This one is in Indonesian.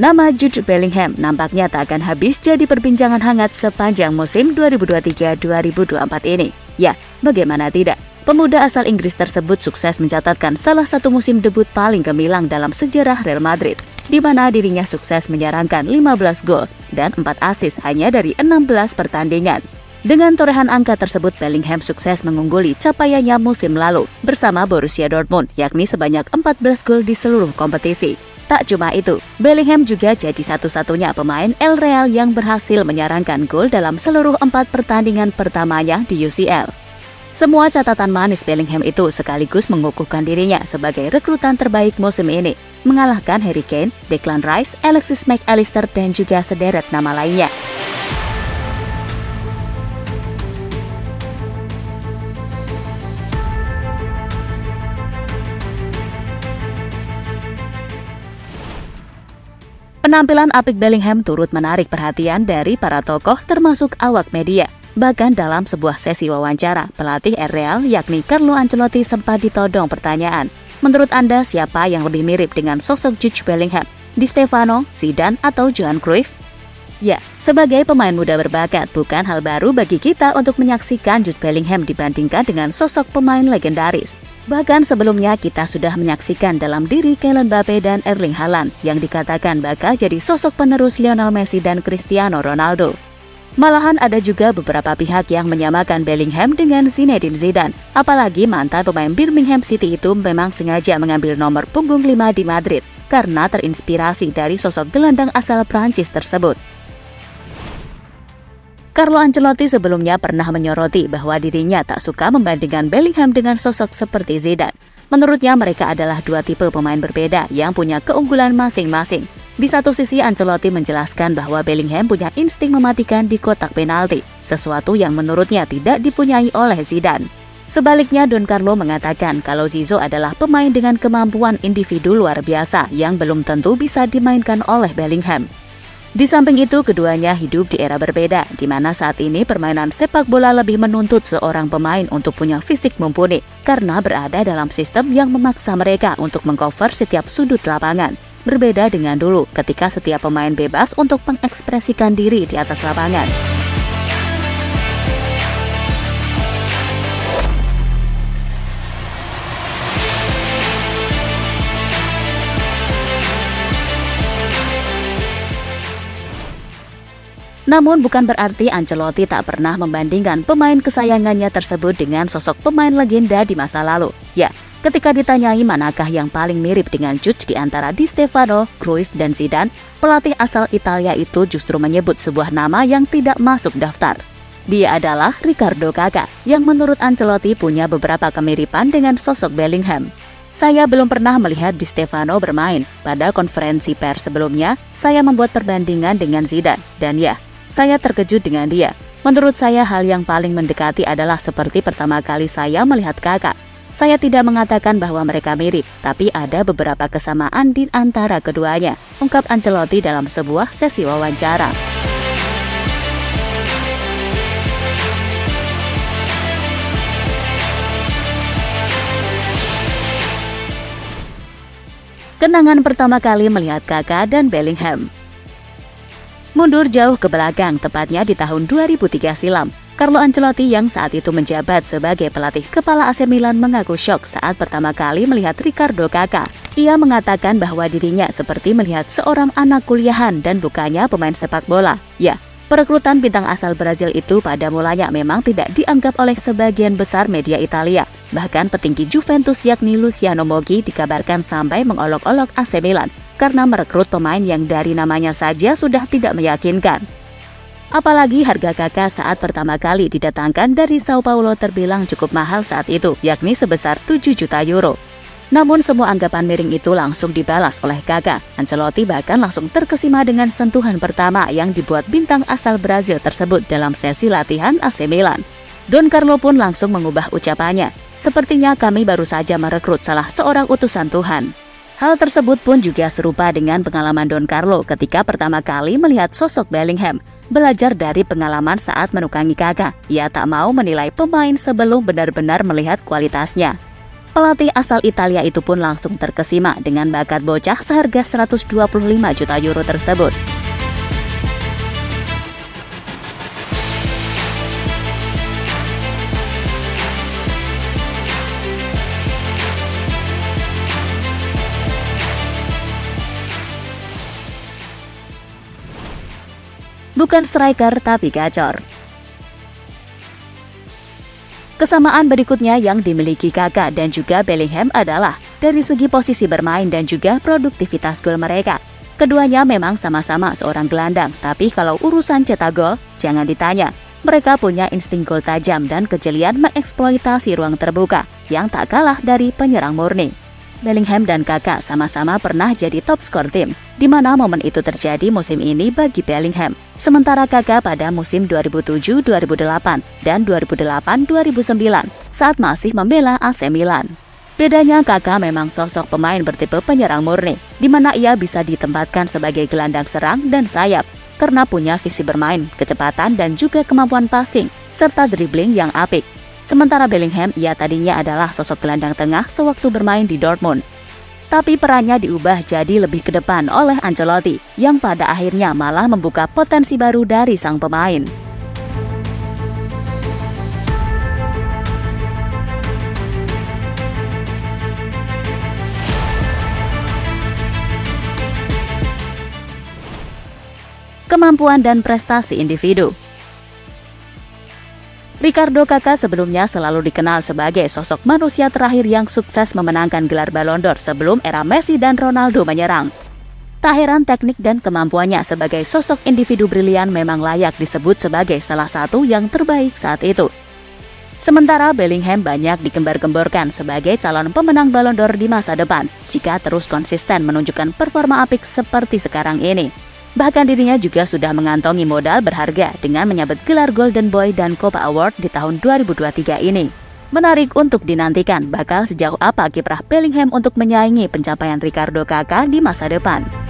Nama Jude Bellingham nampaknya tak akan habis jadi perbincangan hangat sepanjang musim 2023-2024 ini. Ya, bagaimana tidak? Pemuda asal Inggris tersebut sukses mencatatkan salah satu musim debut paling gemilang dalam sejarah Real Madrid, di mana dirinya sukses menyarankan 15 gol dan 4 assist hanya dari 16 pertandingan. Dengan torehan angka tersebut, Bellingham sukses mengungguli capaiannya musim lalu bersama Borussia Dortmund, yakni sebanyak 14 gol di seluruh kompetisi. Tak cuma itu, Bellingham juga jadi satu-satunya pemain El Real yang berhasil menyarankan gol dalam seluruh 4 pertandingan pertamanya di UCL. Semua catatan manis Bellingham itu sekaligus mengukuhkan dirinya sebagai rekrutan terbaik musim ini, mengalahkan Harry Kane, Declan Rice, Alexis Mac Allister, dan juga sederet nama lainnya. Penampilan apik Bellingham turut menarik perhatian dari para tokoh termasuk awak media. Bahkan dalam sebuah sesi wawancara, pelatih Real yakni Carlo Ancelotti sempat ditodong pertanyaan, menurut Anda siapa yang lebih mirip dengan sosok Jude Bellingham? Di Stefano, Zidane, atau Johan Cruyff? Ya, sebagai pemain muda berbakat, bukan hal baru bagi kita untuk menyaksikan Jude Bellingham dibandingkan dengan sosok pemain legendaris. Bahkan sebelumnya kita sudah menyaksikan dalam diri Kylian Mbappe dan Erling Haaland yang dikatakan bakal jadi sosok penerus Lionel Messi dan Cristiano Ronaldo. Malahan ada juga beberapa pihak yang menyamakan Bellingham dengan Zinedine Zidane, apalagi mantan pemain Birmingham City itu memang sengaja mengambil nomor punggung 5 di Madrid karena terinspirasi dari sosok gelandang asal Prancis tersebut. Carlo Ancelotti sebelumnya pernah menyoroti bahwa dirinya tak suka membandingkan Bellingham dengan sosok seperti Zidane. Menurutnya mereka adalah dua tipe pemain berbeda yang punya keunggulan masing-masing. Di satu sisi Ancelotti menjelaskan bahwa Bellingham punya insting mematikan di kotak penalti, sesuatu yang menurutnya tidak dipunyai oleh Zidane. Sebaliknya Don Carlo mengatakan kalau Zizou adalah pemain dengan kemampuan individu luar biasa yang belum tentu bisa dimainkan oleh Bellingham. Di samping itu, keduanya hidup di era berbeda, di mana saat ini permainan sepak bola lebih menuntut seorang pemain untuk punya fisik mumpuni, karena berada dalam sistem yang memaksa mereka untuk mengcover setiap sudut lapangan. Berbeda dengan dulu, ketika setiap pemain bebas untuk mengekspresikan diri di atas lapangan. Namun bukan berarti Ancelotti tak pernah membandingkan pemain kesayangannya tersebut dengan sosok pemain legenda di masa lalu. Ya, ketika ditanyai manakah yang paling mirip dengan Jude di antara Di Stefano, Cruyff, dan Zidane, pelatih asal Italia itu justru menyebut sebuah nama yang tidak masuk daftar. Dia adalah Ricardo Kakà, yang menurut Ancelotti punya beberapa kemiripan dengan sosok Bellingham. Saya belum pernah melihat Di Stefano bermain. Pada konferensi pers sebelumnya, saya membuat perbandingan dengan Zidane, dan ya, saya terkejut dengan dia. Menurut saya hal yang paling mendekati adalah seperti pertama kali saya melihat Kakà. Saya tidak mengatakan bahwa mereka mirip, tapi ada beberapa kesamaan di antara keduanya, ungkap Ancelotti dalam sebuah sesi wawancara. Kenangan pertama kali melihat Kakà dan Bellingham. Mundur jauh ke belakang, tepatnya di tahun 2003 silam, Carlo Ancelotti yang saat itu menjabat sebagai pelatih kepala AC Milan mengaku syok saat pertama kali melihat Ricardo Kakà. Ia mengatakan bahwa dirinya seperti melihat seorang anak kuliahan dan bukannya pemain sepak bola. Ya, perekrutan bintang asal Brazil itu pada mulanya memang tidak dianggap oleh sebagian besar media Italia. Bahkan petinggi Juventus yakni Luciano Moggi dikabarkan sampai mengolok-olok AC Milan karena merekrut pemain yang dari namanya saja sudah tidak meyakinkan. Apalagi harga Kakà saat pertama kali didatangkan dari Sao Paulo terbilang cukup mahal saat itu, yakni sebesar 7 juta euro. Namun semua anggapan miring itu langsung dibalas oleh Kakà. Ancelotti bahkan langsung terkesima dengan sentuhan pertama yang dibuat bintang asal Brazil tersebut dalam sesi latihan AC Milan. Don Carlo pun langsung mengubah ucapannya, sepertinya kami baru saja merekrut salah seorang utusan Tuhan. Hal tersebut pun juga serupa dengan pengalaman Don Carlo ketika pertama kali melihat sosok Bellingham. Belajar dari pengalaman saat menukangi Kakà, ia tak mau menilai pemain sebelum benar-benar melihat kualitasnya. Pelatih asal Italia itu pun langsung terkesima dengan bakat bocah seharga 125 juta euro tersebut. Bukan striker tapi gacor. Kesamaan berikutnya yang dimiliki Kakak dan juga Bellingham adalah dari segi posisi bermain dan juga produktivitas gol mereka. Keduanya memang sama-sama seorang gelandang, tapi kalau urusan cetak gol, jangan ditanya. Mereka punya insting gol tajam dan kejelian mengeksploitasi ruang terbuka yang tak kalah dari penyerang murni. Bellingham dan Kakak sama-sama pernah jadi top skor tim, di mana momen itu terjadi musim ini bagi Bellingham. Sementara Kakak pada musim 2007-2008 dan 2008-2009 saat masih membela AC Milan. Bedanya Kakak memang sosok pemain bertipe penyerang murni, di mana ia bisa ditempatkan sebagai gelandang serang dan sayap karena punya visi bermain, kecepatan dan juga kemampuan passing serta dribbling yang apik. Sementara Bellingham ia tadinya adalah sosok gelandang tengah sewaktu bermain di Dortmund. Tapi perannya diubah jadi lebih ke depan oleh Ancelotti, yang pada akhirnya malah membuka potensi baru dari sang pemain. Kemampuan dan prestasi individu. Ricardo Kakak sebelumnya selalu dikenal sebagai sosok manusia terakhir yang sukses memenangkan gelar Ballon d'Or sebelum era Messi dan Ronaldo menyerang. Tak heran teknik dan kemampuannya sebagai sosok individu brilian memang layak disebut sebagai salah satu yang terbaik saat itu. Sementara Bellingham banyak digembar-gemborkan sebagai calon pemenang Ballon d'Or di masa depan jika terus konsisten menunjukkan performa apik seperti sekarang ini. Bahkan dirinya juga sudah mengantongi modal berharga dengan menyabet gelar Golden Boy dan Copa Award di tahun 2023 ini. Menarik untuk dinantikan bakal sejauh apa kiprah Bellingham untuk menyaingi pencapaian Ricardo Kakak di masa depan.